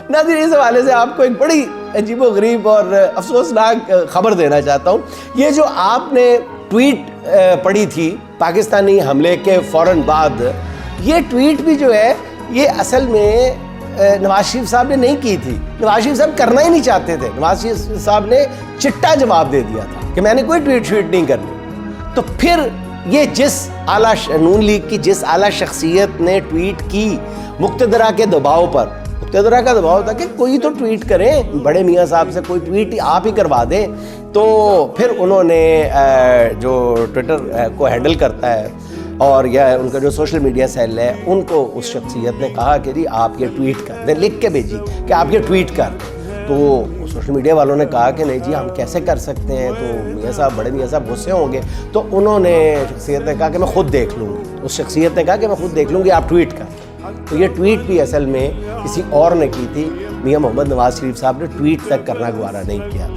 ناظرین اس حوالے سے آپ کو ایک بڑی عجیب و غریب اور افسوسناک خبر دینا چاہتا ہوں. یہ جو آپ نے ٹویٹ پڑھی تھی پاکستانی حملے کے فوراً بعد، یہ ٹویٹ بھی جو ہے یہ اصل میں نواز شریف صاحب نے نہیں کی تھی. نواز شریف صاحب کرنا ہی نہیں چاہتے تھے. نواز شریف صاحب نے چٹا جواب دے دیا تھا کہ میں نے کوئی ٹویٹ نہیں کرنی. تو پھر یہ جس اعلیٰ نون لیگ کی جس اعلیٰ شخصیت نے ٹویٹ کی مقتدرہ کے دباؤ پر، مقتدرہ کا دباؤ تھا کہ کوئی تو ٹویٹ کریں، بڑے میاں صاحب سے کوئی ٹویٹ آپ ہی کروا دیں. تو پھر انہوں نے جو ٹویٹر کو ہینڈل کرتا ہے اور یا ان کا جو سوشل میڈیا سیل ہے، ان کو اس شخصیت نے کہا کہ جی آپ یہ ٹویٹ کر دیں، لکھ کے بھیجی کہ آپ یہ ٹویٹ کر دیں. تو سوشل میڈیا والوں نے کہا کہ نہیں جی ہم کیسے کر سکتے ہیں، تو میاں صاحب بڑے میاں صاحب غصے ہوں گے. تو انہوں نے شخصیت نے کہا کہ میں خود دیکھ لوں گی. اس شخصیت نے کہا کہ میں خود دیکھ لوں گی، آپ ٹویٹ کر. تو یہ ٹویٹ بھی اصل میں کسی اور نے کی تھی. میاں محمد نواز شریف صاحب نے ٹویٹ تک کرنا گوارا نہیں کیا.